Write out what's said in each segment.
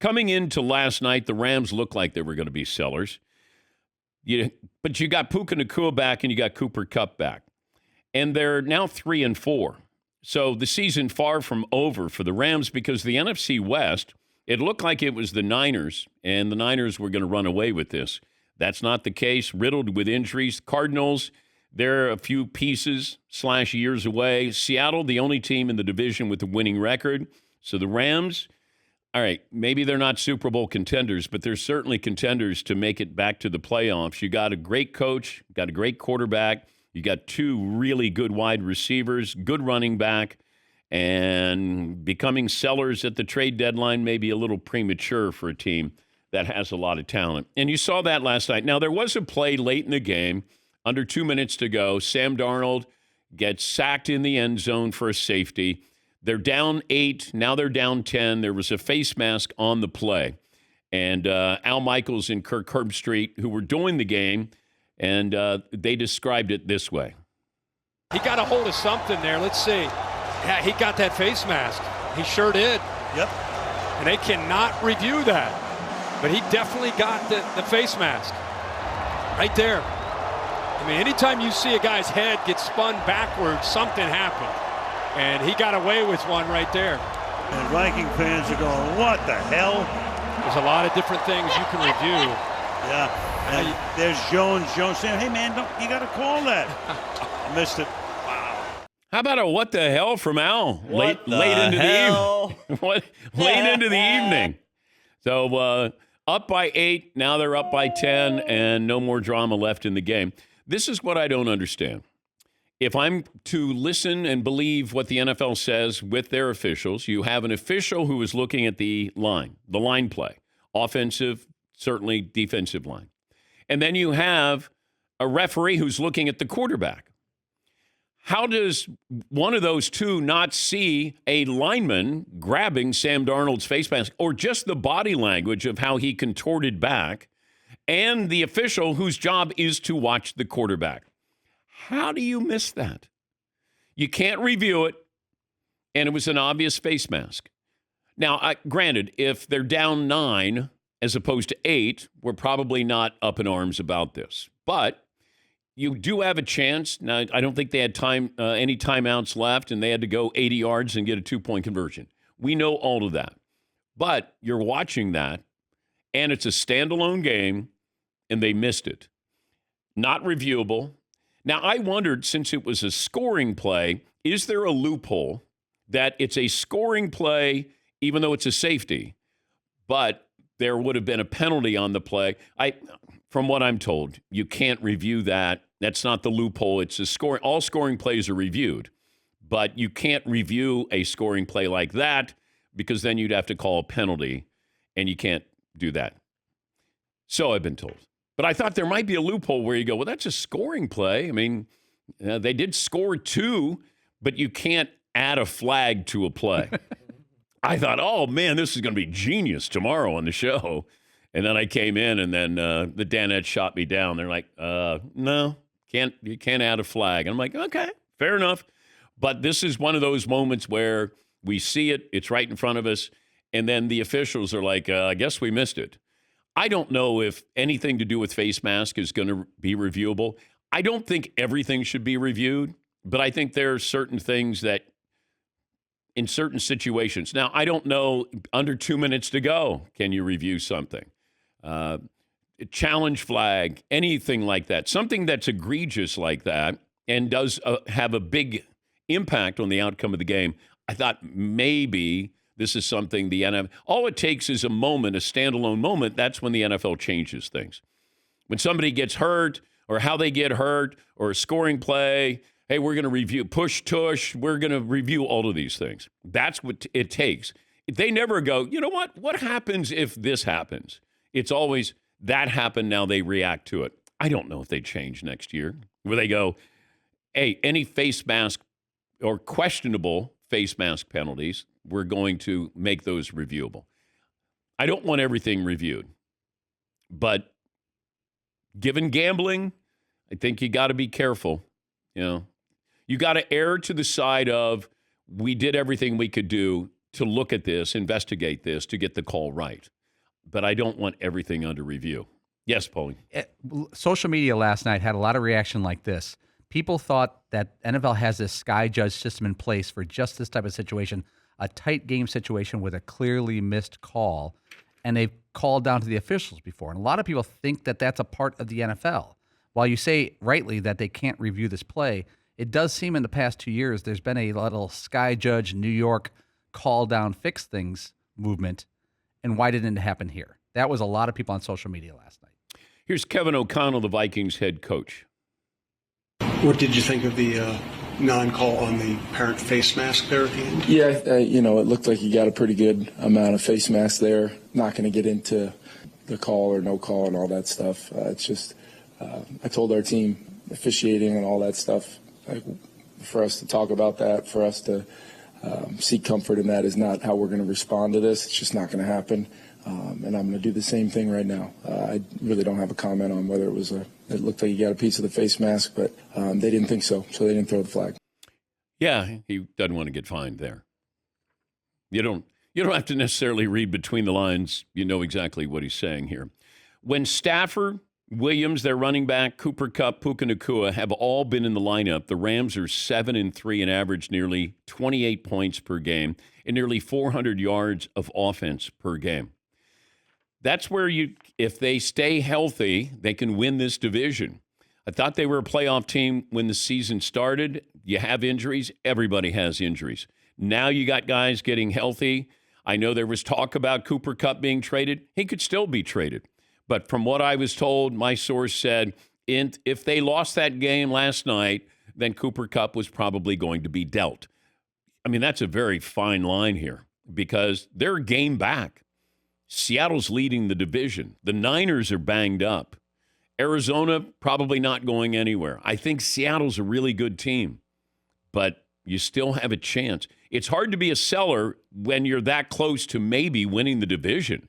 Coming into last night, the Rams looked like they were going to be sellers. But you got Puka Nacua back and you got Cooper Kupp back. And they're now 3-4. So the season far from over for the Rams because the NFC West, it looked like it was the Niners, and the Niners were going to run away with this. That's not the case. Riddled with injuries. Cardinals, they're a few pieces / years away. Seattle, the only team in the division with a winning record. So the Rams, all right, maybe they're not Super Bowl contenders, but they're certainly contenders to make it back to the playoffs. You got a great coach, got a great quarterback. You got 2 really good wide receivers, good running back, and becoming sellers at the trade deadline may be a little premature for a team that has a lot of talent. And you saw that last night. Now, there was a play late in the game, under 2 minutes to go. Sam Darnold gets sacked in the end zone for a safety. They're down 8. Now they're down 10. There was a face mask on the play. And Al Michaels and Kirk Herbstreit, who were doing the game, and they described it this way. He got a hold of something there. Let's see. Yeah, he got that face mask. He sure did. Yep. And they cannot review that. But he definitely got the face mask. Right there. I mean, anytime you see a guy's head get spun backwards, something happened. And he got away with one right there. And Viking fans are going, what the hell? There's a lot of different things you can review. Yeah. And there's Jones saying, hey, man, you got to call that. Missed it. Wow. How about a what the hell from Al? Late into hell? the evening. Late into the evening. So up by 8, now they're up by 10, and no more drama left in the game. This is what I don't understand. If I'm to listen and believe what the NFL says with their officials, you have an official who is looking at the line play, offensive, certainly defensive line. And then you have a referee who's looking at the quarterback. How does one of those two not see a lineman grabbing Sam Darnold's face mask or just the body language of how he contorted back and the official whose job is to watch the quarterback? How do you miss that? You can't review it, and it was an obvious face mask. Now, granted, if they're down 9 as opposed to 8, we're probably not up in arms about this. But you do have a chance. Now, I don't think they had any timeouts left, and they had to go 80 yards and get a 2-point conversion. We know all of that. But you're watching that, and it's a standalone game, and they missed it. Not reviewable. Now, I wondered, since it was a scoring play, is there a loophole that it's a scoring play, even though it's a safety, but there would have been a penalty on the play? From what I'm told, you can't review that. That's not the loophole. It's a scoring. All scoring plays are reviewed, but you can't review a scoring play like that because then you'd have to call a penalty, and you can't do that. So I've been told. But I thought there might be a loophole where you go, well, that's a scoring play. I mean, they did score 2, but you can't add a flag to a play. I thought, oh, man, this is going to be genius tomorrow on the show. And then I came in, and then the Danettes shot me down. They're like, no, you can't add a flag. And I'm like, okay, fair enough. But this is one of those moments where we see it. It's right in front of us. And then the officials are like, I guess we missed it. I don't know if anything to do with face mask is going to be reviewable. I don't think everything should be reviewed, but I think there are certain things that in certain situations. Now, I don't know, under 2 minutes to go, can you review something? Challenge flag, anything like that. Something that's egregious like that and does have a big impact on the outcome of the game. I thought maybe this is something the NFL, all it takes is a moment, a standalone moment. That's when the NFL changes things. When somebody gets hurt or how they get hurt or a scoring play, hey, we're going to review push-tush. We're going to review all of these things. That's what it takes. They never go, you know what? What happens if this happens? It's always that happened. Now they react to it. I don't know if they change next year where they go, hey, any face mask or questionable face mask penalties, we're going to make those reviewable. I don't want everything reviewed, but given gambling, I think you got to be careful. You know, you got to err to the side of we did everything we could do to look at this, investigate this, to get the call right. But I don't want everything under review. Yes, Paulie. Social media last night had a lot of reaction like this. People thought that NFL has this sky judge system in place for just this type of situation, a tight game situation with a clearly missed call, and they've called down to the officials before. And a lot of people think that that's a part of the NFL. While you say rightly that they can't review this play, it does seem in the past 2 years there's been a little sky judge New York call down, fix things movement. And why didn't it happen here? That was a lot of people on social media last night. Here's Kevin O'Connell, the Vikings head coach. What did you think of the non-call on the parent face mask there at the end? Yeah, it looked like he got a pretty good amount of face masks there. Not going to get into the call or no call and all that stuff. It's just, I told our team, officiating and all that stuff, for us to talk about that, for us to seek comfort in that is not how we're going to respond to this. It's just not going to happen. And I'm going to do the same thing right now. I really don't have a comment on whether it looked like he got a piece of the face mask, but they didn't think so they didn't throw the flag. Yeah, he doesn't want to get fined there. You don't have to necessarily read between the lines. You know exactly what he's saying here. When Stafford, Williams, their running back, Cooper Kupp, Puka Nacua have all been in the lineup, the Rams are 7-3 and average nearly 28 points per game and nearly 400 yards of offense per game. That's where if they stay healthy, they can win this division. I thought they were a playoff team when the season started. You have injuries. Everybody has injuries. Now you got guys getting healthy. I know there was talk about Cooper Kupp being traded. He could still be traded. But from what I was told, my source said, if they lost that game last night, then Cooper Kupp was probably going to be dealt. I mean, that's a very fine line here because they're a game back. Seattle's leading the division. The Niners are banged up. Arizona probably not going anywhere. I think Seattle's a really good team, but you still have a chance. It's hard to be a seller when you're that close to maybe winning the division.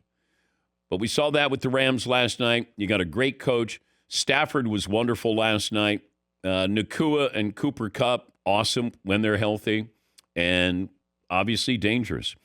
But we saw that with the Rams last night. You got a great coach. Stafford was wonderful last night. Nacua and Cooper Kupp, awesome when they're healthy, and obviously dangerous.